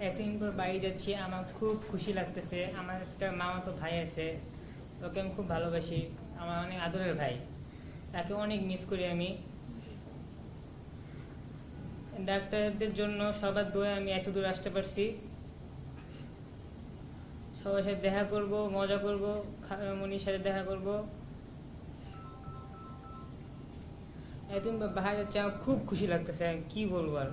এতদিন পর বাড়ি যাচ্ছি, আমার খুব খুশি লাগতেছে। আমার একটা মামাতো ভাই আছে, ওকে আমি খুব ভালোবাসি, আমার অনেক আদরের ভাই। তাকে অনেক মিস করি আমি। ডাক্তারদের জন্য সবার দোয়া আমি এত দূর আসতে পারছি। সবার সাথে দেখা করব, মজা করব, মনির সাথে দেখা করব। এতদিন পর বাড়ি যাচ্ছে, আমার খুব খুশি লাগতেছে, কি বলবো আর।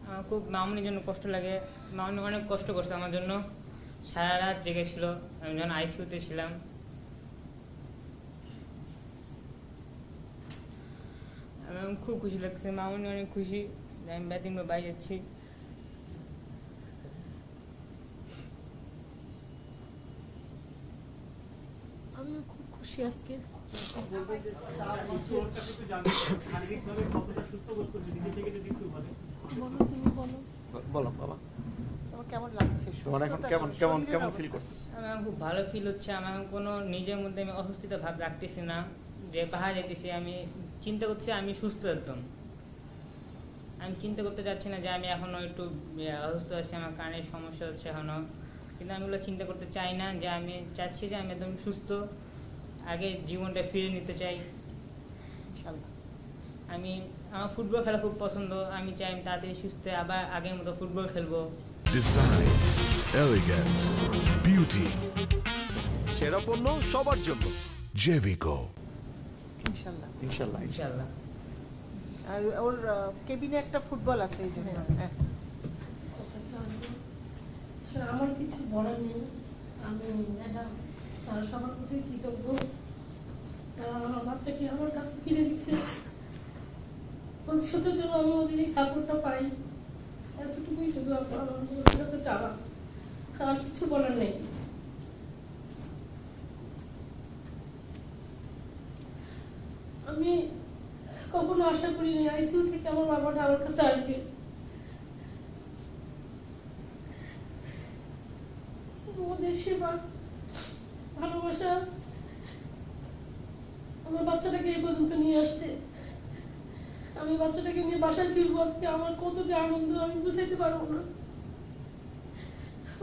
আমার খুব মামুনির জন্য কষ্ট লাগে। মামুনি অনেক কষ্ট করছে আমার জন্য, সারা রাত জেগেছিল আমি যখন আইসিইউতে ছিলাম। আমার খুব খুশি লাগছে, মামুনি অনেক খুশি যে আমি এতদিন পর বাড়ি যাচ্ছি। আমিও খুব খুশি আজকে। বলো, তুমি বলো। বলো বাবা, তোমার কেমন লাগছে? তোমার এখন কেমন কেমন কেমন ফিল করতেছ? আমার খুব ভালো ফিল হচ্ছে। আমার কোনো নিজের মধ্যে আমি অসুস্থতা ভাব রাখতেছি না যে বাহার যেতেছি। আমি চিন্তা করছি আমি সুস্থ একদম। আমি চিন্তা করতে চাচ্ছি না যে আমি এখনো একটু অসুস্থ আছি, আমার কানের সমস্যা হচ্ছে এখনো। কিন্তু আমি ওগুলো চিন্তা করতে চাই না, যে আমি চাচ্ছি যে আমি একদম সুস্থ, আগে জীবনটা ফিরে নিতে চাই। আমি আমার ফুটবল খেলা খুব পছন্দ, আমি চাই আমি তাড়াতাড়ি সুস্থ আবার আগের মতো ফুটবল খেলবো। ডিজাইন, এলিগেন্স, বিউটি, সেরা পণ্য সবার জন্য জেভিকো। ইনশাআল্লাহ ইনশাআল্লাহ ইনশাআল্লাহ। আর ওর কেবিনে একটা ফুটবল আছে, এই যে। হ্যাঁ, আমার কিছু বলার নেই। আমি ম্যাডাম স্যার সবার প্রতি কৃতজ্ঞ। তারা আমার বাচ্চাকে আমার কাছে ফিরে দিচ্ছে। ভবিষ্যতের জন্য আমি ওদের এই সাপোর্টটা পাই, এতটুকুই শুধু আমার ওদের কাছে চাওয়া, আর কিছু বলার নেই। আমি কখনো আশা করিনি আইসিইউ থেকে আমার বাবাটা আমার কাছে আসবে। ওদের সেবা, ভালোবাসা আমার বাচ্চাটাকে এই পর্যন্ত নিয়ে আসছে। আমি বাচ্চাটাকে নিয়ে বাসায় ফিরবো আজকে, আমার কত যে আনন্দ আমি বুঝাইতে পারবো না।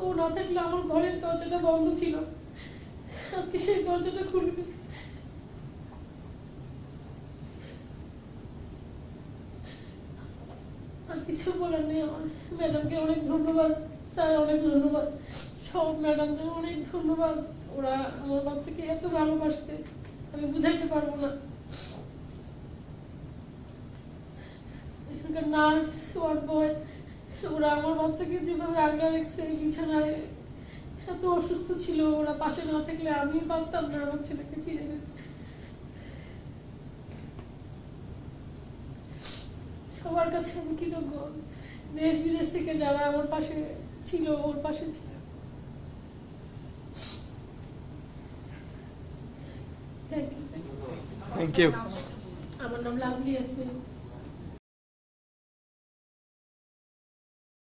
ও না থাকলে আমার ঘরের দরজাটা বন্ধ ছিল, আজকে সেই দরজাটা খুলবে। আর কিছু বলার নেই আমার। ম্যাডামকে অনেক ধন্যবাদ, স্যার অনেক ধন্যবাদ, সব ম্যাডামদের অনেক ধন্যবাদ। ওরা আমার বাচ্চাকে এত ভালোবাসতে আমি বুঝাইতে পারবো না। এখানকার নার্স, ওয়ার্ড বয়, ওরা আমার বাচ্চাকে যেভাবে আগলে রেখেছে বিছানায়, এত অসুস্থ ছিল, ওরা পাশে না থাকলে আমি পারতাম না আমার ছেলেকে ফিরে দিতে। সবার কাছে আমি কৃতজ্ঞ, দেশ বিদেশ থেকে যারা আমার পাশে ছিল, ওর পাশে ছিল। Thank you. আমার নাম লাভলি ইয়াসমিন।